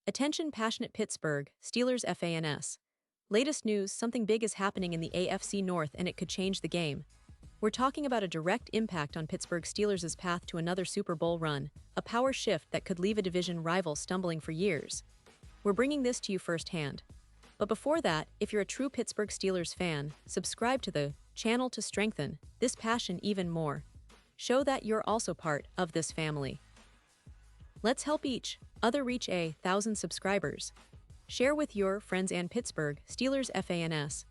Attention passionate Pittsburgh Steelers fans. Latest news, something big is happening in the AFC North and it could change the game. We're talking about a direct impact on Pittsburgh Steelers' path to another Super Bowl run, a power shift that could leave a division rival stumbling for years. We're bringing this to you firsthand. But before that, if you're a true Pittsburgh Steelers fan, subscribe to the channel to strengthen this passion even more. Show that you're also part of this family. Let's help each other reach 1,000 subscribers. Share with your friends and Pittsburgh Steelers fans.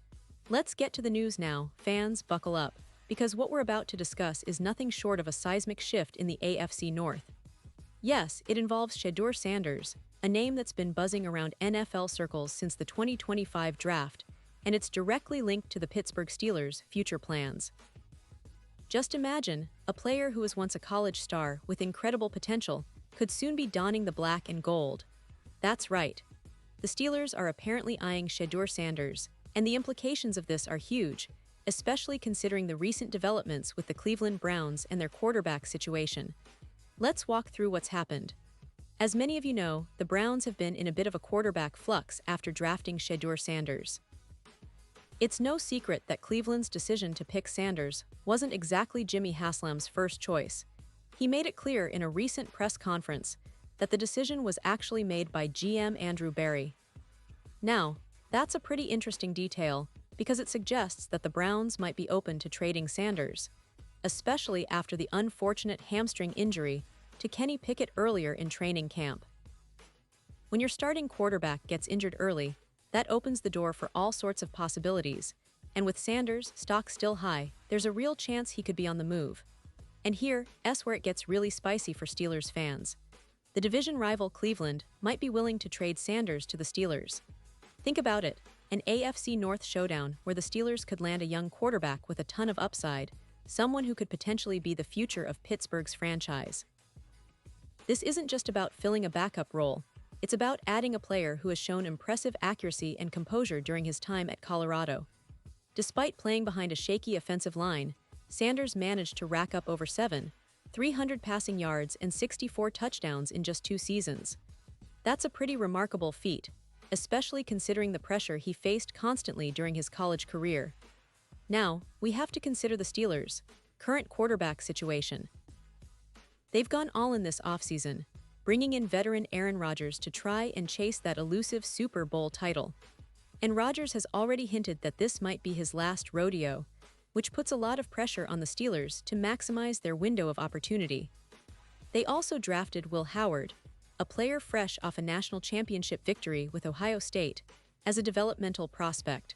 Let's get to the news now. Fans, buckle up, because what we're about to discuss is nothing short of a seismic shift in the AFC North. Yes, it involves Shedeur Sanders, a name that's been buzzing around NFL circles since the 2025 draft, and it's directly linked to the Pittsburgh Steelers' future plans. Just imagine, a player who was once a college star with incredible potential could soon be donning the black and gold. That's right. The Steelers are apparently eyeing Shedeur Sanders, and the implications of this are huge, especially considering the recent developments with the Cleveland Browns and their quarterback situation. Let's walk through what's happened. As many of you know, the Browns have been in a bit of a quarterback flux after drafting Shedeur Sanders. It's no secret that Cleveland's decision to pick Sanders wasn't exactly Jimmy Haslam's first choice. He made it clear in a recent press conference that the decision was actually made by GM Andrew Berry. Now, that's a pretty interesting detail because it suggests that the Browns might be open to trading Sanders, especially after the unfortunate hamstring injury to Kenny Pickett earlier in training camp. When your starting quarterback gets injured early, that opens the door for all sorts of possibilities, and with Sanders' stock still high, there's a real chance he could be on the move. And here's where it gets really spicy for Steelers fans. The division rival Cleveland might be willing to trade Sanders to the Steelers. Think about it, an AFC North showdown where the Steelers could land a young quarterback with a ton of upside, someone who could potentially be the future of Pittsburgh's franchise. This isn't just about filling a backup role, it's about adding a player who has shown impressive accuracy and composure during his time at Colorado. Despite playing behind a shaky offensive line, Sanders managed to rack up over 300 passing yards and 64 touchdowns in just 2 seasons. That's a pretty remarkable feat, especially considering the pressure he faced constantly during his college career. Now, we have to consider the Steelers' current quarterback situation. They've gone all in this offseason, bringing in veteran Aaron Rodgers to try and chase that elusive Super Bowl title. And Rodgers has already hinted that this might be his last rodeo, which puts a lot of pressure on the Steelers to maximize their window of opportunity. They also drafted Will Howard, a player fresh off a national championship victory with Ohio State, as a developmental prospect.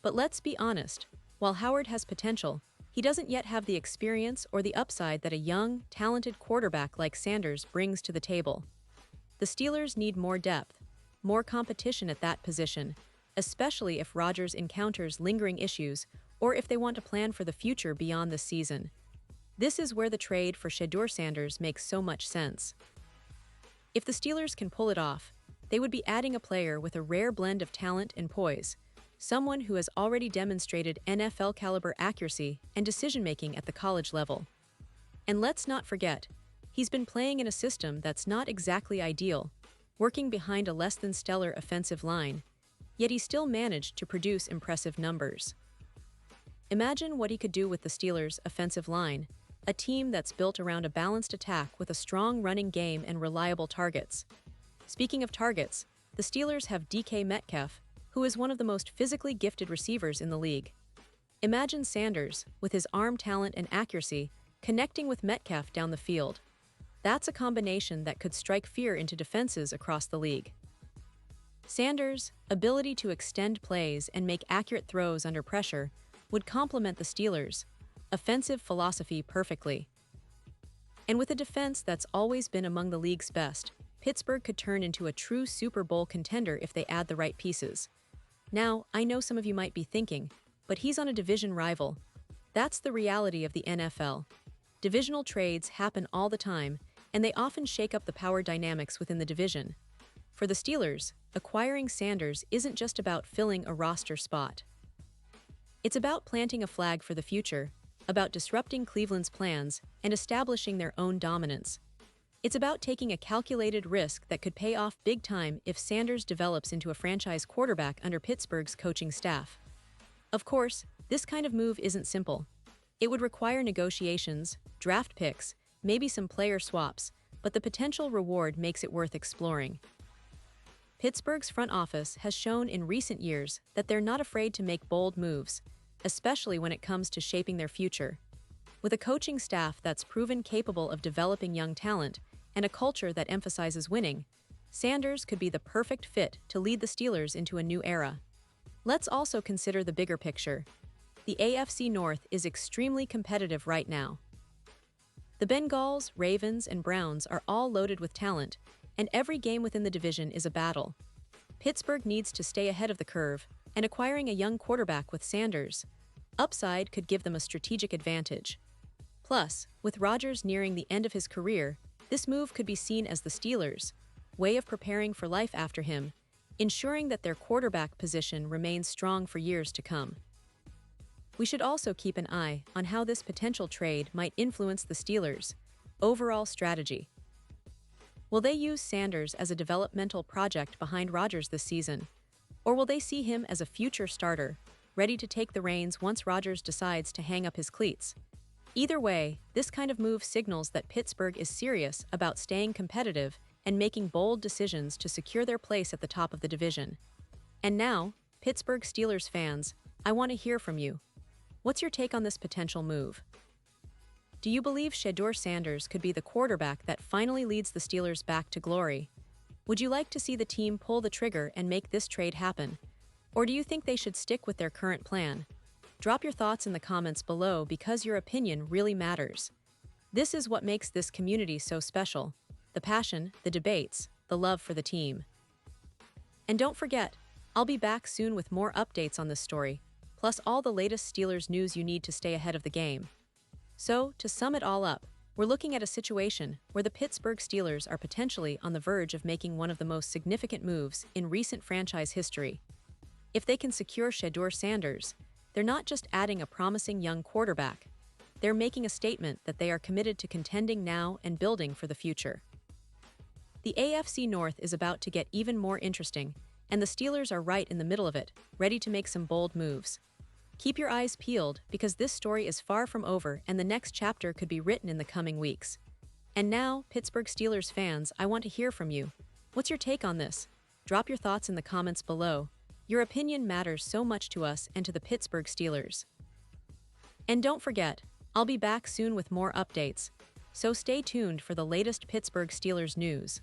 But let's be honest, while Howard has potential, he doesn't yet have the experience or the upside that a young, talented quarterback like Sanders brings to the table. The Steelers need more depth, more competition at that position, especially if Rodgers encounters lingering issues or if they want to plan for the future beyond this season. This is where the trade for Shedeur Sanders makes so much sense. If the Steelers can pull it off, they would be adding a player with a rare blend of talent and poise, someone who has already demonstrated NFL-caliber accuracy and decision-making at the college level. And let's not forget, he's been playing in a system that's not exactly ideal, working behind a less-than-stellar offensive line, yet he still managed to produce impressive numbers. Imagine what he could do with the Steelers' offensive line, a team that's built around a balanced attack with a strong running game and reliable targets. Speaking of targets, the Steelers have DK Metcalf, who is one of the most physically gifted receivers in the league. Imagine Sanders, with his arm talent and accuracy, connecting with Metcalf down the field. That's a combination that could strike fear into defenses across the league. Sanders' ability to extend plays and make accurate throws under pressure would complement the Steelers' offensive philosophy perfectly. And with a defense that's always been among the league's best, Pittsburgh could turn into a true Super Bowl contender if they add the right pieces. Now, I know some of you might be thinking, but he's on a division rival. That's the reality of the NFL. Divisional trades happen all the time, and they often shake up the power dynamics within the division. For the Steelers, acquiring Sanders isn't just about filling a roster spot. It's about planting a flag for the future, about disrupting Cleveland's plans and establishing their own dominance. It's about taking a calculated risk that could pay off big time if Sanders develops into a franchise quarterback under Pittsburgh's coaching staff. Of course, this kind of move isn't simple. It would require negotiations, draft picks, maybe some player swaps, but the potential reward makes it worth exploring. Pittsburgh's front office has shown in recent years that they're not afraid to make bold moves, especially when it comes to shaping their future. With a coaching staff that's proven capable of developing young talent and a culture that emphasizes winning, Sanders could be the perfect fit to lead the Steelers into a new era. Let's also consider the bigger picture. The AFC North is extremely competitive right now. The Bengals, Ravens, and Browns are all loaded with talent, and every game within the division is a battle. Pittsburgh needs to stay ahead of the curve, and acquiring a young quarterback with Sanders' upside could give them a strategic advantage. Plus, with Rodgers nearing the end of his career, this move could be seen as the Steelers' way of preparing for life after him, ensuring that their quarterback position remains strong for years to come. We should also keep an eye on how this potential trade might influence the Steelers' overall strategy. Will they use Sanders as a developmental project behind Rodgers this season? Or will they see him as a future starter, ready to take the reins once Rodgers decides to hang up his cleats? Either way, this kind of move signals that Pittsburgh is serious about staying competitive and making bold decisions to secure their place at the top of the division. And now, Pittsburgh Steelers fans, I want to hear from you. What's your take on this potential move? Do you believe Shedeur Sanders could be the quarterback that finally leads the Steelers back to glory? Would you like to see the team pull the trigger and make this trade happen? Or do you think they should stick with their current plan? Drop your thoughts in the comments below because your opinion really matters. This is what makes this community so special: the passion, the debates, the love for the team. And don't forget, I'll be back soon with more updates on this story, plus all the latest Steelers news you need to stay ahead of the game. So, to sum it all up, we're looking at a situation where the Pittsburgh Steelers are potentially on the verge of making one of the most significant moves in recent franchise history. If they can secure Shedeur Sanders, they're not just adding a promising young quarterback, they're making a statement that they are committed to contending now and building for the future. The AFC North is about to get even more interesting, and the Steelers are right in the middle of it, ready to make some bold moves. Keep your eyes peeled because this story is far from over and the next chapter could be written in the coming weeks. And now, Pittsburgh Steelers fans, I want to hear from you. What's your take on this? Drop your thoughts in the comments below. Your opinion matters so much to us and to the Pittsburgh Steelers. And don't forget, I'll be back soon with more updates, so stay tuned for the latest Pittsburgh Steelers news.